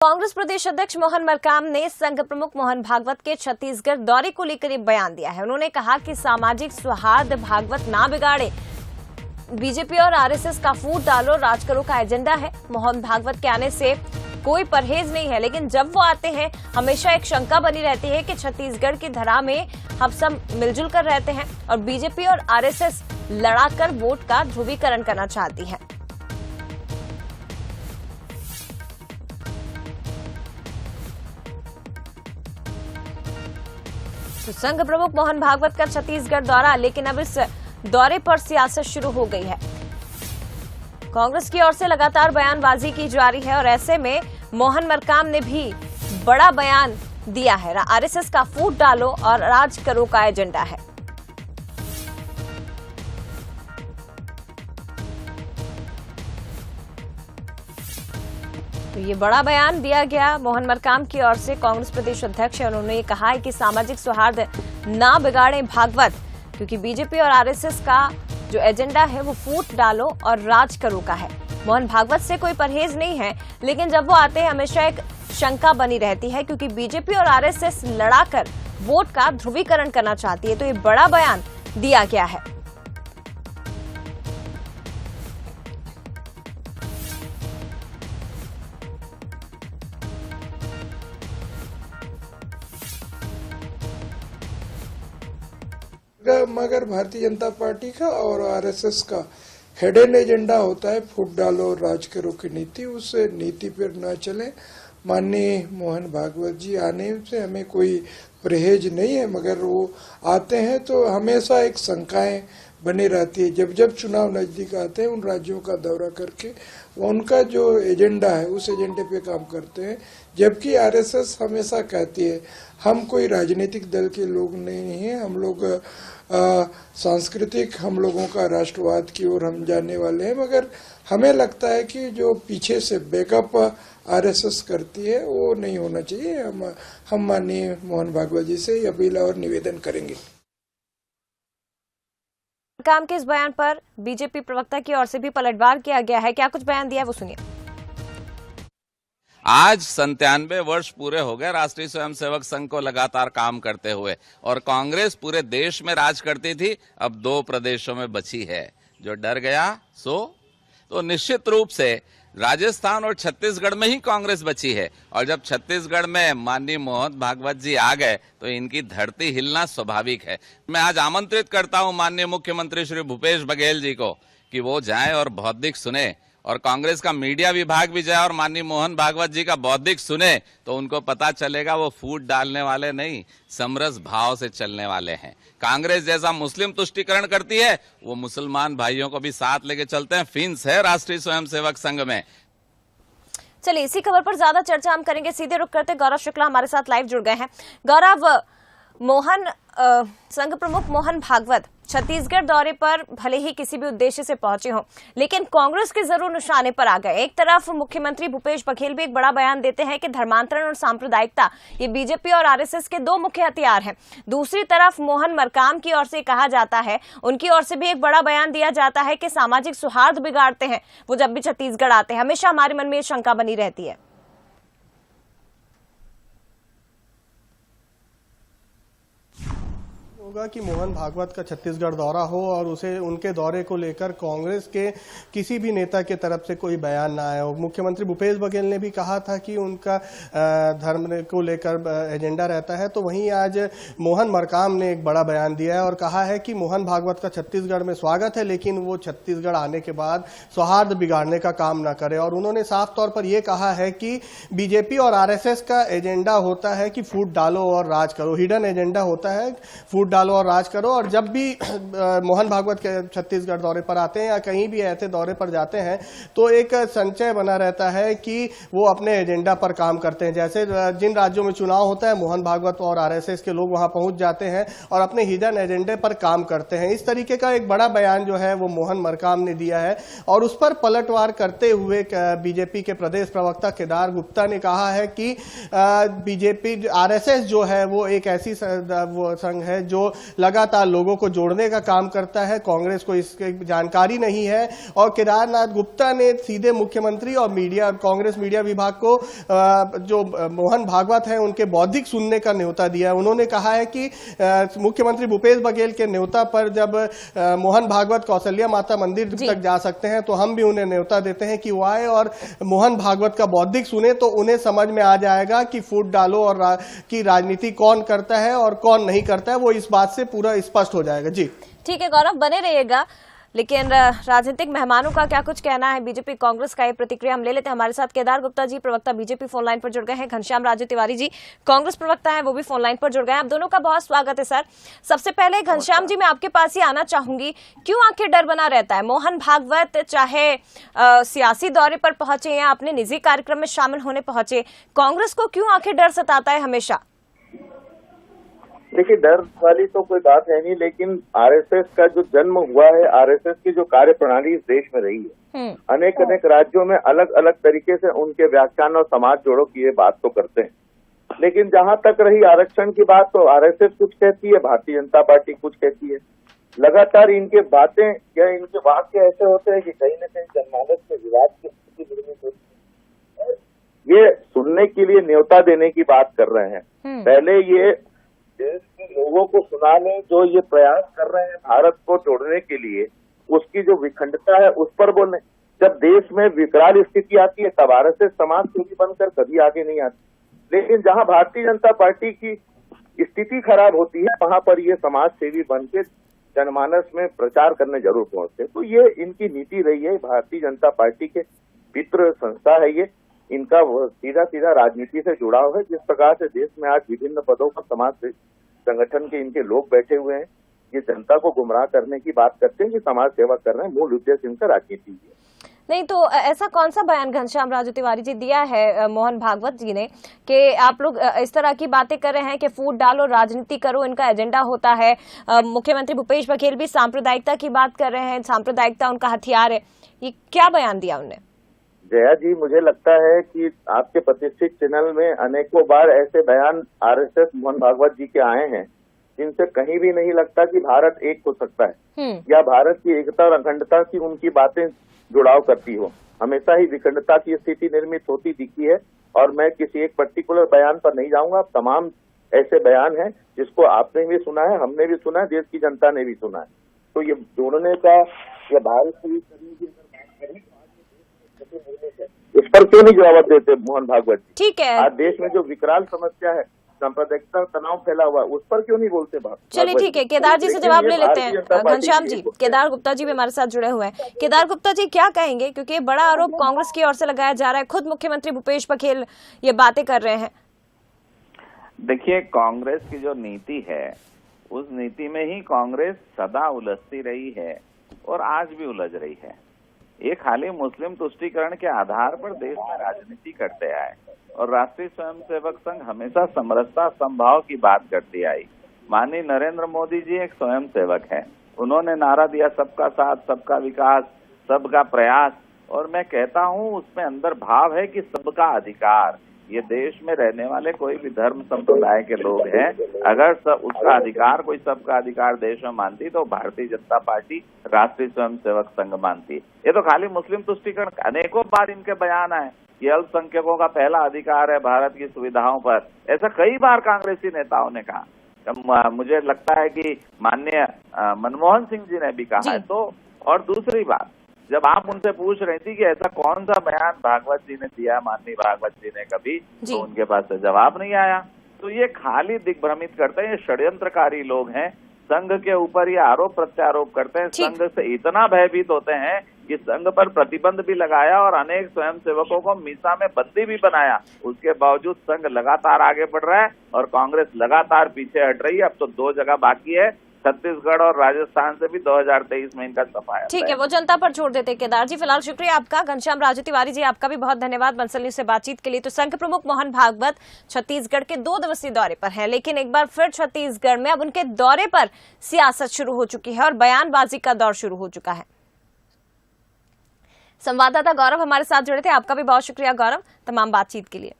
कांग्रेस प्रदेश अध्यक्ष मोहन मरकाम ने संघ प्रमुख मोहन भागवत के छत्तीसगढ़ दौरे को लेकर एक बयान दिया है। उन्होंने कहा कि सामाजिक सौहार्द भागवत ना बिगाड़े, बीजेपी और आरएसएस का फूट डालो राज करो का एजेंडा है। मोहन भागवत के आने से कोई परहेज नहीं है, लेकिन जब वो आते हैं हमेशा एक शंका बनी रहती है कि छत्तीसगढ़ की धरा में हम सब मिलजुल कर रहते हैं और बीजेपी और आरएसएस लड़ाकर वोट का ध्रुवीकरण करना चाहती है। तो संघ प्रमुख मोहन भागवत का छत्तीसगढ़ दौरा, लेकिन अब इस दौरे पर सियासत शुरू हो गई है। कांग्रेस की ओर से लगातार बयानबाजी की जा रही है और ऐसे में मोहन मरकाम ने भी बड़ा बयान दिया है। आरएसएस का फूट डालो और राज करो का एजेंडा है। तो ये बड़ा बयान दिया गया मोहन मरकाम की ओर से। कांग्रेस प्रदेश अध्यक्ष है, उन्होंने ये कहा है कि सामाजिक सौहार्द ना बिगाड़े भागवत, क्योंकि बीजेपी और आरएसएस का जो एजेंडा है वो फूट डालो और राज करो का है। मोहन भागवत से कोई परहेज नहीं है, लेकिन जब वो आते हैं हमेशा एक शंका बनी रहती है, क्योंकि बीजेपी और आरएसएस लड़ाकर वोट का ध्रुवीकरण करना चाहती है। तो ये बड़ा बयान दिया गया है। मगर भारतीय जनता पार्टी का और आरएसएस का हिडन एजेंडा होता है फूट डालो और राज करो की नीति। उस नीति पर न चले। माननीय मोहन भागवत जी आने से हमें कोई परहेज नहीं है, मगर वो आते हैं तो हमेशा एक शंकाएं बनी रहती है। जब जब चुनाव नजदीक आते हैं उन राज्यों का दौरा करके उनका जो एजेंडा है उस एजेंडे पे काम करते हैं। जबकि आरएसएस हमेशा कहती है हम कोई राजनीतिक दल के लोग नहीं हैं, हम लोग सांस्कृतिक, हम लोगों का राष्ट्रवाद की ओर हम जाने वाले हैं। मगर हमें लगता है कि जो पीछे से बैकअप आरएसएस करती है वो नहीं होना चाहिए। हम माननीय मोहन भागवत जी से अपील और निवेदन करेंगे। काम के इस बयान पर बीजेपी प्रवक्ता की ओर से भी पलटवार किया गया है। क्या कुछ बयान दिया है वो सुनिए। आज 97 वर्ष पूरे हो गए राष्ट्रीय स्वयंसेवक संघ को लगातार काम करते हुए, और कांग्रेस पूरे देश में राज करती थी, अब 2 प्रदेशों में बची है। जो डर गया सो, तो निश्चित रूप से राजस्थान और छत्तीसगढ़ में ही कांग्रेस बची है। और जब छत्तीसगढ़ में माननीय मोहन भागवत जी आ गए तो इनकी धरती हिलना स्वाभाविक है। मैं आज आमंत्रित करता हूं माननीय मुख्यमंत्री श्री भूपेश बघेल जी को कि वो जाएं और बौद्धिक सुने, और कांग्रेस का मीडिया विभाग भी जाए और माननीय मोहन भागवत जी का बौद्धिक सुने, तो उनको पता चलेगा वो फूट डालने वाले नहीं, समरस भाव से चलने वाले हैं। कांग्रेस जैसा मुस्लिम तुष्टीकरण करती है, वो मुसलमान भाइयों को भी साथ लेके चलते हैं। फिन्स है राष्ट्रीय स्वयंसेवक संघ में। चलिए इसी खबर पर ज्यादा चर्चा हम करेंगे। सीधे रुक करते गौरव शुक्ला हमारे साथ लाइव जुड़ गए हैं। गौरव, संघ प्रमुख मोहन भागवत छत्तीसगढ़ दौरे पर भले ही किसी भी उद्देश्य से पहुंचे हों, लेकिन कांग्रेस के जरूर निशाने पर आ गए। एक तरफ मुख्यमंत्री भूपेश बघेल भी एक बड़ा बयान देते हैं कि धर्मांतरण और सांप्रदायिकता ये बीजेपी और आरएसएस के 2 मुख्य हथियार हैं। दूसरी तरफ मोहन मरकाम की ओर से कहा जाता है, उनकी ओर से भी एक बड़ा बयान दिया जाता है कि सामाजिक सौहार्द बिगाड़ते हैं वो जब भी छत्तीसगढ़ आते हैं। हमेशा हमारे मन में ये शंका बनी रहती है। होगा कि मोहन भागवत का छत्तीसगढ़ दौरा हो और उसे उनके दौरे को लेकर कांग्रेस के किसी भी नेता के तरफ से कोई बयान ना आया हो। मुख्यमंत्री भूपेश बघेल ने भी कहा था कि उनका धर्म को लेकर एजेंडा रहता है, तो वहीं आज मोहन मरकाम ने एक बड़ा बयान दिया है और कहा है कि मोहन भागवत का छत्तीसगढ़ में स्वागत है, लेकिन वो छत्तीसगढ़ आने के बाद सौहार्द बिगाड़ने का काम ना करे। और उन्होंने साफ तौर पर यह कहा है कि बीजेपी और आरएसएस का एजेंडा होता है कि फूट डालो और राज करो, हिडन एजेंडा होता है फूट डालो और राज करो। और जब भी मोहन भागवत के छत्तीसगढ़ दौरे पर आते हैं या कहीं भी ऐसे दौरे पर जाते हैं तो एक संचय बना रहता है कि वो अपने एजेंडा पर काम करते हैं। जैसे जिन राज्यों में चुनाव होता है मोहन भागवत और आरएसएस के लोग वहां पहुंच जाते हैं और अपने हिडन एजेंडे पर काम करते हैं। इस तरीके का एक बड़ा बयान जो है वो मोहन मरकाम ने दिया है और उस पर पलटवार करते हुए बीजेपी के प्रदेश प्रवक्ता केदार गुप्ता ने कहा है कि बीजेपी आरएसएस जो है वो एक ऐसी संघ है जो लगातार लोगों को जोड़ने का काम करता है। कांग्रेस को इसकी जानकारी नहीं है और केदारनाथ गुप्ता ने सीधे मुख्यमंत्री और मीडिया, कांग्रेस मीडिया विभाग को जो मोहन भागवत है उनके बौद्धिक सुनने का न्योता दिया है। उन्होंने कहा है कि मुख्यमंत्री भूपेश बघेल के न्योता पर जब मोहन भागवत कौशल्या माता मंदिर तक जा सकते हैं तो हम भी उन्हें न्योता देते हैं कि वो आए और मोहन भागवत का बौद्धिक सुने, तो उन्हें समझ में आ जाएगा कि फूट डालो और की राजनीति कौन करता है और कौन नहीं करता है, वो इस बात से पूरा स्पष्ट हो जाएगा। जी ठीक है गौरव, बने रहिएगा। लेकिन राजनीतिक मेहमानों का क्या कुछ कहना है बीजेपी कांग्रेस का, ये प्रतिक्रिया हम ले लेते हैं। हमारे साथ केदार गुप्ता जी, प्रवक्ता बीजेपी, फोन लाइन पर जुड़ गए हैं। घनश्याम राजू तिवारी जी, कांग्रेस प्रवक्ता हैं, वो भी फोन लाइन पर जुड़ गए हैं। आप दोनों का बहुत स्वागत है सर। सबसे पहले घनश्याम जी, मैं आपके पास ही आना चाहूंगी, क्यों आखिर डर बना रहता है? मोहन भागवत चाहे सियासी दौरे पर पहुंचे या अपने निजी कार्यक्रम में शामिल होने पहुंचे, कांग्रेस को क्यों आखिर डर सताता है हमेशा? देखिए, डर वाली तो कोई बात है नहीं, लेकिन आरएसएस का जो जन्म हुआ है, आरएसएस की जो कार्य प्रणाली इस देश में रही है, अनेक राज्यों में अलग अलग तरीके से उनके व्याख्यान और समाज जोड़ों की ये बात तो करते हैं। लेकिन जहां तक रही आरक्षण की बात, तो आरएसएस कुछ कहती है, भारतीय जनता पार्टी कुछ कहती है। लगातार इनके बातें या इनके वाक्य ऐसे होते हैं कि कहीं न कहीं जनमानस में विवाद की स्थिति निर्मित होती है। ये सुनने के लिए न्योता देने की बात कर रहे हैं। पहले ये देश के लोगों को सुनाने जो ये प्रयास कर रहे हैं भारत को जोड़ने के लिए, उसकी जो विखंडता है उस पर बोले। जब देश में विकराल स्थिति आती है तब आरएसएस समाज सेवी बनकर कभी आगे नहीं आती, लेकिन जहां भारतीय जनता पार्टी की स्थिति खराब होती है वहां पर ये समाज सेवी बनकर जनमानस में प्रचार करने जरूर पहुंचते। तो ये इनकी नीति रही है। भारतीय जनता पार्टी के मित्र संस्था है ये, इनका सीधा सीधा राजनीति से जुड़ाव है। जिस प्रकार से देश में आज विभिन्न पदों पर समाज संगठन के इनके लोग बैठे हुए हैं, ये जनता को गुमराह करने की बात करते हैं कि समाज सेवा कर रहे हैं, मूल उद्देश्य इनका राजनीति है। नहीं तो ऐसा कौन सा बयान घनश्याम राजू तिवारी जी दिया है मोहन भागवत जी ने कि आप लोग इस तरह की बातें कर रहे हैं कि फूट डालो, राजनीति करो, इनका एजेंडा होता है? मुख्यमंत्री भूपेश बघेल भी सांप्रदायिकता की बात कर रहे हैं, सांप्रदायिकता उनका हथियार है, ये क्या बयान दिया उन्होंने? जया जी, मुझे लगता है कि आपके प्रतिष्ठित चैनल में अनेकों बार ऐसे बयान आरएसएस मोहन भागवत जी के आए हैं जिनसे कहीं भी नहीं लगता कि भारत एक हो सकता है या भारत की एकता और अखंडता की उनकी बातें जुड़ाव करती हो। हमेशा ही विखंडता की स्थिति निर्मित होती दिखी है और मैं किसी एक पर्टिकुलर बयान पर नहीं जाऊंगा। तमाम ऐसे बयान हैं जिसको आपने भी सुना है, हमने भी सुना है, देश की जनता ने भी सुना है। तो ये जोड़ने का या भारत से करने की इस पर क्यों नहीं जवाब देते मोहन भागवत? ठीक है, आज देश में जो विकराल समस्या है, सांप्रदायिकता तनाव फैला हुआ, उस पर क्यों नहीं बोलते बात? चलिए ठीक है, केदार जी से जवाब ले लेते हैं। घनश्याम जी, केदार गुप्ता जी भी हमारे साथ जुड़े हुए हैं। केदार गुप्ता जी, क्या कहेंगे, क्योंकि ये बड़ा आरोप कांग्रेस की ओर से लगाया जा रहा है, खुद मुख्यमंत्री भूपेश बघेल ये बातें कर रहे हैं। देखिए, कांग्रेस की जो नीति है उस नीति में ही कांग्रेस सदा उलझती रही है और आज भी उलझ रही है। ये खाली मुस्लिम तुष्टीकरण के आधार पर देश में राजनीति करते आए और राष्ट्रीय स्वयंसेवक संघ हमेशा समरसता समभाव की बात करती आई। माननीय नरेंद्र मोदी जी एक स्वयंसेवक है, उन्होंने नारा दिया सबका साथ, सबका विकास, सबका प्रयास, और मैं कहता हूँ उसमें अंदर भाव है कि सबका अधिकार। ये देश में रहने वाले कोई भी धर्म संप्रदाय के लोग हैं, अगर उसका अधिकार, कोई सबका अधिकार देश में मानती तो भारतीय जनता पार्टी राष्ट्रीय स्वयंसेवक संघ मानती। ये तो खाली मुस्लिम तुष्टीकरण, अनेकों बार इनके बयान आए, ये अल्पसंख्यकों का पहला अधिकार है भारत की सुविधाओं पर, ऐसा कई बार कांग्रेसी नेताओं ने कहा। मुझे लगता है कि माननीय मनमोहन सिंह जी ने भी कहा है। तो और दूसरी बात, जब आप उनसे पूछ रही थी कि ऐसा कौन सा बयान भागवत जी ने दिया, माननीय भागवत जी ने कभी, तो उनके पास से जवाब नहीं आया। तो ये खाली दिग्भ्रमित करते हैं, ये षड्यंत्रकारी लोग हैं, संघ के ऊपर ये आरोप प्रत्यारोप करते हैं, संघ से इतना भयभीत होते हैं कि संघ पर प्रतिबंध भी लगाया और अनेक स्वयंसेवकों को मीसा में बंदी भी बनाया। उसके बावजूद संघ लगातार आगे बढ़ रहा है और कांग्रेस लगातार पीछे हट रही है। अब तो 2 जगह बाकी है, छत्तीसगढ़ और राजस्थान से भी 2023 में इनका सफाया। ठीक है, वो जनता पर छोड़ देते हैं। केदार जी, फिलहाल शुक्रिया आपका। घनश्याम राजू तिवारी जी, आपका भी बहुत धन्यवाद बंसल न्यूज से बातचीत के लिए। तो संघ प्रमुख मोहन भागवत छत्तीसगढ़ के 2 दिवसीय दौरे पर हैं, लेकिन एक बार फिर छत्तीसगढ़ में अब उनके दौरे पर सियासत शुरू हो चुकी है और बयानबाजी का दौर शुरू हो चुका है। संवाददाता गौरव हमारे साथ जुड़े थे, आपका भी बहुत शुक्रिया गौरव तमाम बातचीत के लिए।